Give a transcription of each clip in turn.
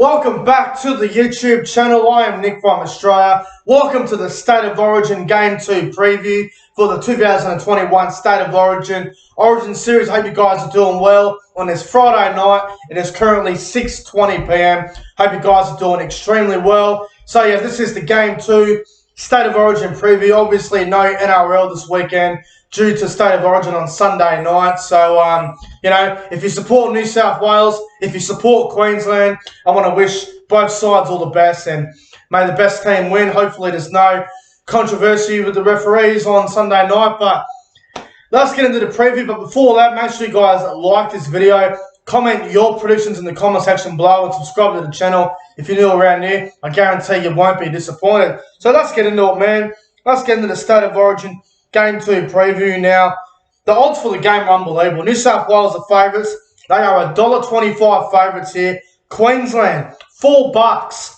Welcome back to the YouTube channel. I am Nick from Australia. Welcome to the State of Origin Game 2 preview for the 2021 State of Origin Series. Hope you guys are doing well on this Friday night. It is currently 6:20 p.m. Hope you guys are doing extremely well. So yeah, this is the Game 2 State of Origin preview. Obviously no NRL this weekend due to State of Origin on Sunday night. So, if you support New South Wales, if you support Queensland, I want to wish both sides all the best and may the best team win. Hopefully there's no controversy with the referees on Sunday night, but let's get into the preview. But before that, make sure you guys like this video, comment your predictions in the comment section below, and subscribe to the channel if you're new around here. I guarantee you won't be disappointed. So let's get into it, man. Let's get into the State of Origin Game 2 preview now. The odds for the game are unbelievable. New South Wales are favourites. They are $1.25 favourites here. Queensland, $4.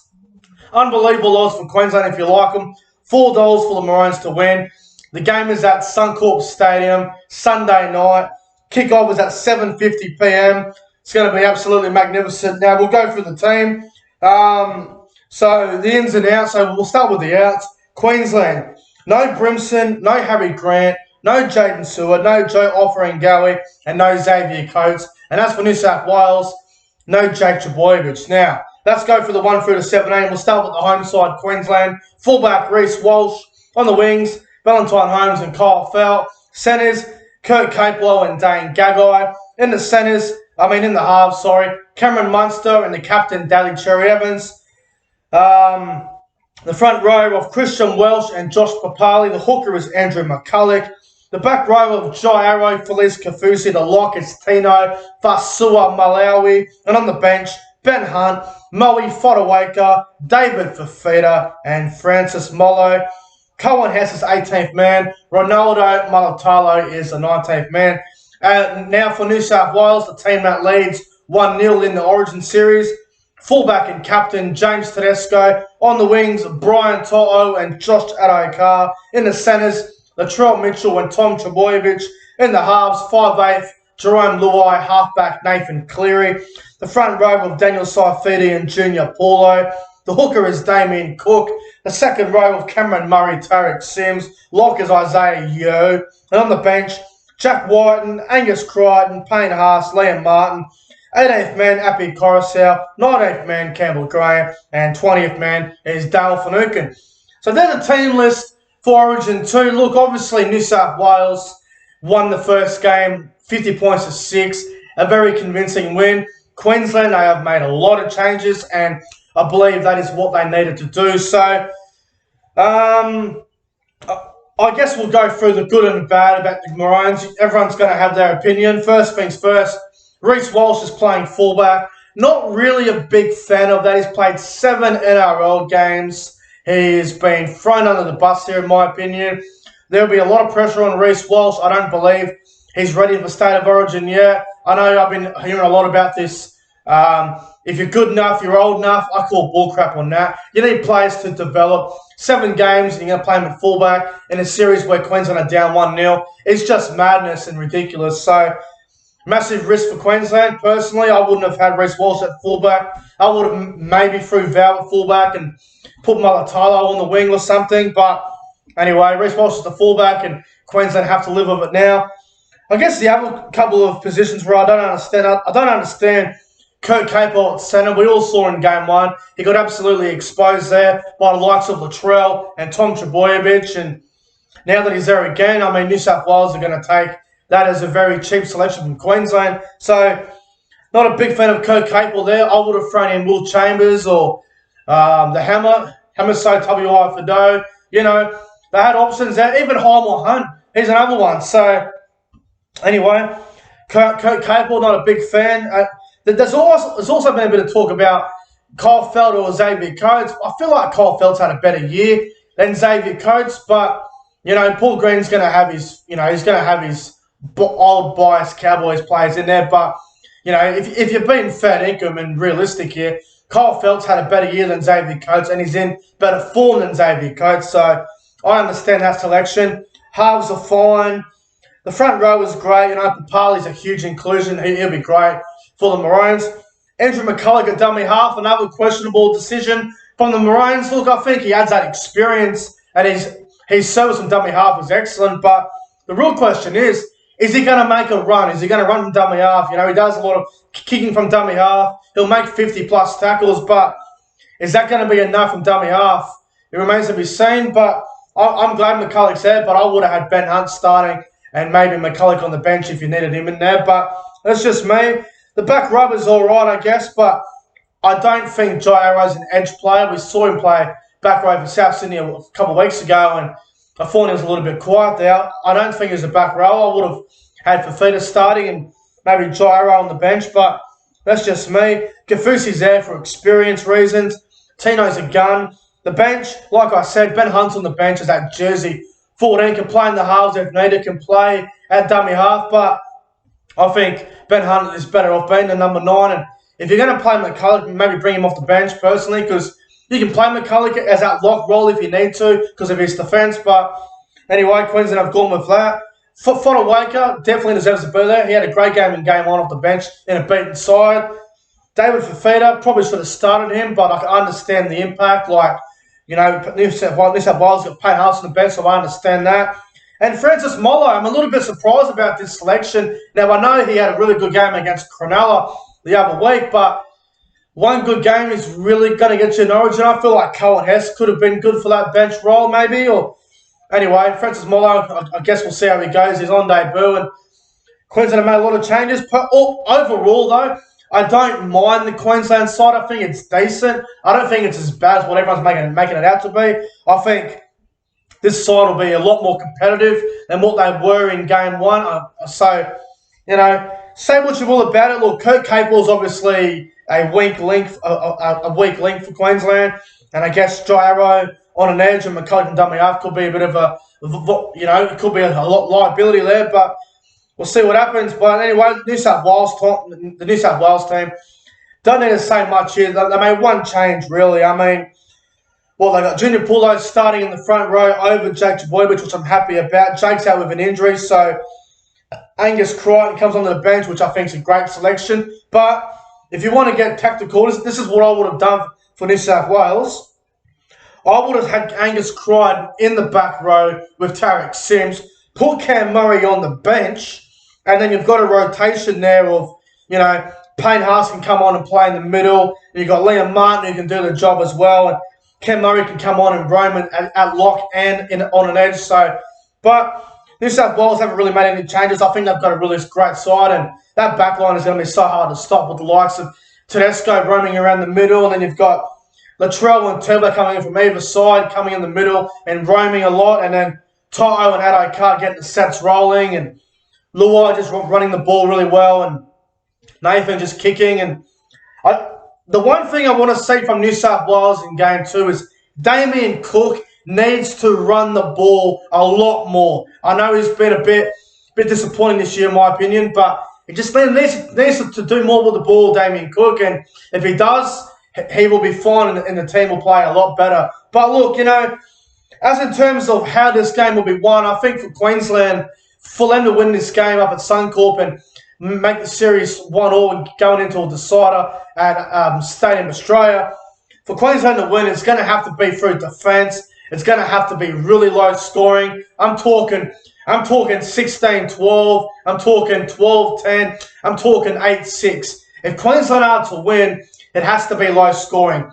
Unbelievable odds for Queensland if you like them. $4 for the Maroons to win. The game is at Suncorp Stadium, Sunday night. Kickoff is at 7:50 p.m. It's going to be absolutely magnificent. Now, we'll go through the team. So, the ins and outs. So, we'll start with the outs. Queensland, no Brimson, no Harry Grant, no Jaden Seward, no Joe Offering-Gowie, and no Xavier Coates. And as for New South Wales, no Jake Trbojevic. Now, let's go for the 1 through to 17. We'll start with the home side, Queensland. Fullback, Reece Walsh. On the wings, Valentine Holmes and Kyle Feldt. Centres, Kurt Capewell and Dane Gagai. In the halves, Cameron Munster and the captain, Daly Cherry-Evans. The front row of Christian Welch and Josh Papali. The hooker is Andrew McCulloch. The back row of Jai Arrow, Felice Kafusi. The lock is Tino Fasua Malawi. And on the bench, Ben Hunt, Moe Fodawaker, David Fafita, and Francis Mollo. Cohen Hess is 18th man. Ronaldo Malatalo is the 19th man. Now for New South Wales, the team that leads 1-0 in the Origin Series. Fullback and captain, James Tedesco. On the wings, Brian To'o and Josh Adokar. In the centres, Latrell Mitchell and Tom Trbojevic. In the halves, 5'8", Jerome Luai, halfback Nathan Cleary. The front row of Daniel Saifiti and Junior Paulo. The hooker is Damien Cook. The second row of Cameron Murray, Tarek Sims. Lock is Isaiah Yeo. And on the bench, Jack Whiten, Angus Crichton, Payne Haas, Liam Martin. 18th man, Api Coruscant. 19th man, Campbell Graham. And 20th man is Dale Finucane. So there's a team list for Origin 2. Look, obviously New South Wales won the first game, 50 points to 6. A very convincing win. Queensland, they have made a lot of changes, and I believe that is what they needed to do. So, I guess we'll go through the good and bad about the Maroons. Everyone's going to have their opinion. First things first, Reece Walsh is playing fullback. Not really a big fan of that. He's played 7 NRL games. He's been thrown under the bus here, in my opinion. There'll be a lot of pressure on Reece Walsh. I don't believe he's ready for State of Origin yet. I know I've been hearing a lot about this. If you're good enough, you're old enough, I call bullcrap on that. You need players to develop. 7 games, and you're going to play him at fullback in a series where Queensland are down 1-0. It's just madness and ridiculous. So, massive risk for Queensland. Personally, I wouldn't have had Reece Walsh at fullback. I would have maybe threw Val at fullback and put Malatalo on the wing or something. But anyway, Reece Walsh is the fullback, and Queensland have to live with it now. I guess the other couple of positions where I don't understand Kurt Capewell at centre. We all saw in Game 1. He got absolutely exposed there by the likes of Latrell and Tom Trbojevic. And now that he's there again, New South Wales are going to take that as a very cheap selection from Queensland. So, not a big fan of Kurt Capewell there. I would have thrown in Will Chambers or the Hamiso W.I. Fido. They had options there. Even Heimel Hunt, he's another one. So, anyway, Kurt Capewell, not a big fan. There's also been a bit of talk about Kyle Feldt or Xavier Coates. I feel like Kyle Feldt's had a better year than Xavier Coates, but Paul Green's going to have his, he's going to have his old biased Cowboys players in there. But if you're being fair income and realistic here, Kyle Feldt's had a better year than Xavier Coates, and he's in better form than Xavier Coates. So I understand that selection. Halves are fine. The front row is great. Papali's a huge inclusion. He'll be great for the Maroons. Andrew McCulloch at dummy half, another questionable decision from the Maroons. Look, I think he adds that experience, and his service from dummy half was excellent. But the real question is he going to make a run? Is he going to run from dummy half? You know, he does a lot of kicking from dummy half. He'll make 50-plus tackles, but is that going to be enough from dummy half? It remains to be seen, but I'm glad McCulloch's there, but I would have had Ben Hunt starting and maybe McCulloch on the bench if you needed him in there. But that's just me. The back rubber's all right, I guess, but I don't think Jai Arrow's an edge player. We saw him play back row for South Sydney a couple of weeks ago, and I thought he was a little bit quiet there. I don't think he was a back row. I would have had Fifita starting and maybe Jai Arrow on the bench, but that's just me. Kaufusi's there for experience reasons. Tino's a gun. The bench, like I said, Ben Hunt's on the bench as that jersey 14, can play in the halves if needed, can play at dummy half, but I think Ben Hunt is better off being the number 9. And if you're going to play McCulloch, maybe bring him off the bench personally, because you can play McCulloch as that lock role if you need to because of his defence. But anyway, Queensland have gone with that. Fodawaker definitely deserves to be there. He had a great game in game 1 off the bench in a beaten side. David Fifita, probably should have started him, but I can understand the impact. Like, you know, New South Wales got Payne Haas on the bench, so I understand that. And Francis Molo, I'm a little bit surprised about this selection. Now, I know he had a really good game against Cronulla the other week, but one good game is really going to get you an origin. I feel like Cohen Hess could have been good for that bench role, maybe. Or anyway, Francis Molo, I guess we'll see how he goes. He's on debut, and Queensland have made a lot of changes. Overall, though, I don't mind the Queensland side. I think it's decent. I don't think it's as bad as what everyone's making it out to be. I think this side will be a lot more competitive than what they were in game 1. So, you know, say what you will about it. Look, Kurt Capewell's obviously a weak link for Queensland, and I guess Jai Arrow on an edge and McCulloch and dummy half could be a bit of it could be a lot liability there, but we'll see what happens. But anyway, the New South Wales team don't need to say much here. They made one change, really. I mean, they got Junior Paulo starting in the front row over Jake Trbojevic, which I'm happy about. Jake's out with an injury, so Angus Crichton comes onto the bench, which I think is a great selection. But if you want to get tactical, this is what I would have done for New South Wales. I would have had Angus Crichton in the back row with Tarek Sims, put Cam Murray on the bench, and then you've got a rotation there of, you know, Payne Haas can come on and play in the middle. And you've got Liam Martin who can do the job as well. And Cam Murray can come on and roam at lock and on an edge. But New South Wales haven't really made any changes. I think they've got a really great side, and that back line is going to be so hard to stop with the likes of Tedesco roaming around the middle, and then you've got Latrell and Turbo coming in from either side, coming in the middle and roaming a lot, and then Toto and Addo Carr getting the sets rolling, and Luai just running the ball really well, and Nathan just kicking. And the one thing I want to see from New South Wales in Game 2 is Damien Cook needs to run the ball a lot more. I know he's been a bit disappointing this year, in my opinion, but he just needs to do more with the ball, Damien Cook, and if he does, he will be fine, and the team will play a lot better. But look, you know, as in terms of how this game will be won, I think for Queensland, for them to win this game up at Suncorp and make the series 1-1 going into a decider at Stadium Australia, for Queensland to win, it's going to have to be through defence. It's going to have to be really low scoring. I'm talking 16-12. I'm talking 12-10. I'm talking 8-6. If Queensland are to win, it has to be low scoring.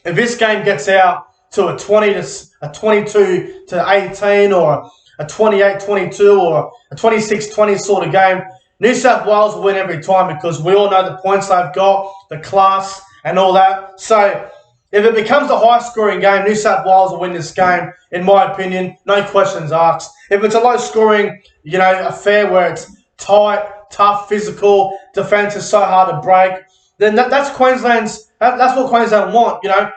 If this game gets out to a 22-18 or a 28-22 or a 26-20 sort of game, New South Wales will win every time because we all know the points they've got, the class and all that. So if it becomes a high-scoring game, New South Wales will win this game, in my opinion, no questions asked. If it's a low-scoring, you know, affair where it's tight, tough, physical, defence is so hard to break, then that's Queensland's. That's what Queensland want. You know,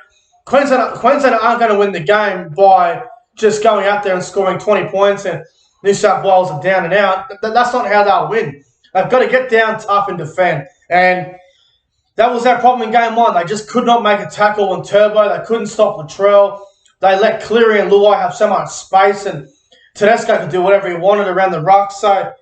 Queensland aren't going to win the game by just going out there and scoring 20 points and New South Wales are down and out. That's not how they'll win. They've got to get down tough and defend. And that was their problem in game 1. They just could not make a tackle on Turbo. They couldn't stop Latrell. They let Cleary and Luai have so much space, and Tedesco could do whatever he wanted around the ruck. So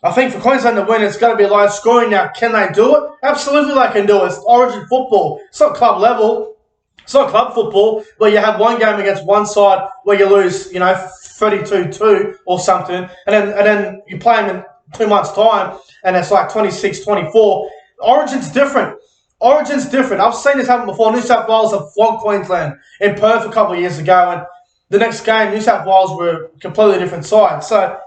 I think for Queensland to win, it's going to be low scoring. Now, can they do it? Absolutely they can do it. It's Origin football. It's not club level. It's not club football where you have one game against one side where you lose, 32-2 or something, and then you play them in 2 months' time and it's like 26-24. Origin's different. Origin's different. I've seen this happen before. New South Wales have flogged Queensland in Perth a couple of years ago, and the next game, New South Wales were a completely different side. So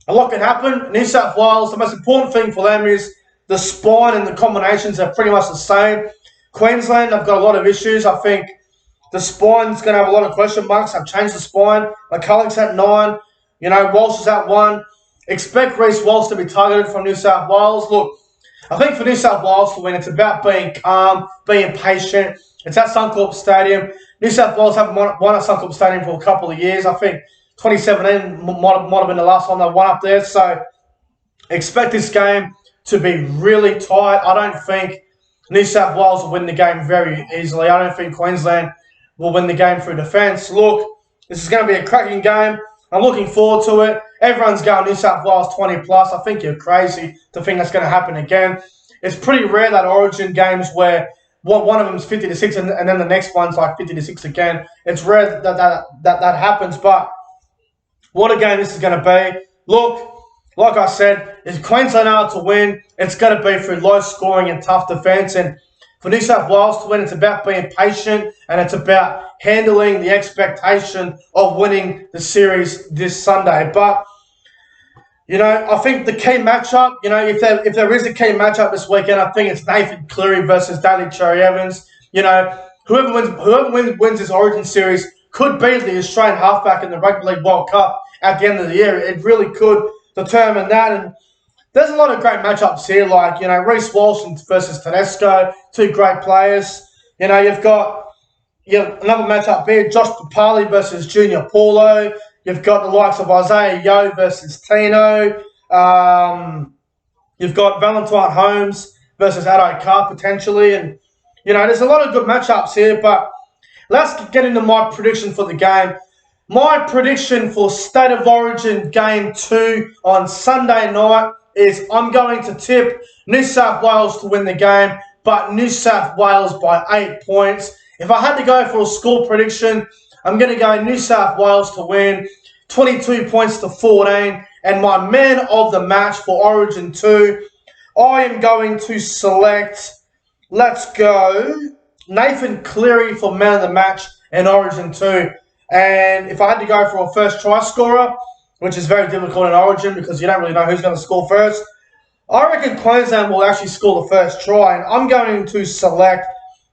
a lot can happen. New South Wales, the most important thing for them is the spine and the combinations are pretty much the same. Queensland, they've got a lot of issues. I think the spine's going to have a lot of question marks. I've changed the spine. McCulloch's at 9. Walsh is at 1. Expect Reece Walsh to be targeted from New South Wales. Look, I think for New South Wales to win, it's about being calm, being patient. It's at Suncorp Stadium. New South Wales haven't won at Suncorp Stadium for a couple of years. I think 2017 might have been the last time they won up there. So expect this game to be really tight. I don't think New South Wales will win the game very easily. I don't think Queensland will win the game through defence. Look, this is going to be a cracking game. I'm looking forward to it. Everyone's going New South Wales 20+. I think you're crazy to think that's going to happen again. It's pretty rare that Origin games where one of them's 50-6 and then the next one's like 50-6 again. It's rare that happens, but what a game this is going to be. Look, like I said, if Queensland are to win, it's going to be through low scoring and tough defence. And for New South Wales to win, it's about being patient and it's about handling the expectation of winning the series this Sunday. But, I think the key matchup, if there is a key matchup this weekend, I think it's Nathan Cleary versus Daly Cherry Evans. Whoever wins this Origin series could be the Australian halfback in the Rugby League World Cup at the end of the year. It really could determine that. And there's a lot of great matchups here, like, Reece Walsh versus Tedesco, 2 great players. You've got another matchup here, Josh Papali versus Junior Paulo. You've got the likes of Isaiah Yeo versus Tino. You've got Valentine Holmes versus Addo Carr potentially. And, there's a lot of good matchups here, but let's get into my prediction for the game. My prediction for State of Origin Game 2 on Sunday night is I'm going to tip New South Wales to win the game, but New South Wales by 8 points. If I had to go for a score prediction, I'm going to go New South Wales to win 22-14. And my man of the match for Origin 2, I am going to select, let's go, Nathan Cleary for man of the match in Origin 2. And if I had to go for a first try scorer, which is very difficult in Origin because you don't really know who's going to score first, I reckon Queensland will actually score the first try. And I'm going to select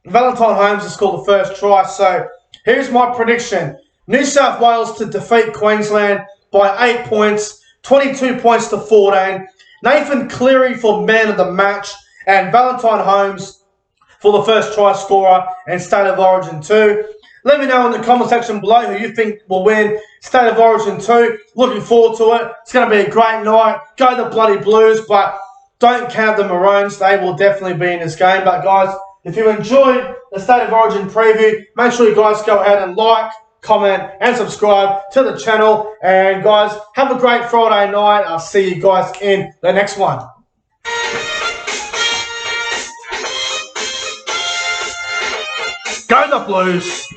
Valentine Holmes to score the first try. So here's my prediction. New South Wales to defeat Queensland by 8 points, 22-14. Nathan Cleary for man of the match and Valentine Holmes for the first try scorer in State of Origin 2. Let me know in the comment section below who you think will win State of Origin 2. Looking forward to it. It's going to be a great night. Go the bloody Blues, but don't count the Maroons. They will definitely be in this game. But guys, if you enjoyed the State of Origin preview, make sure you guys go ahead and like, comment, and subscribe to the channel. And guys, have a great Friday night. I'll see you guys in the next one. Go the Blues!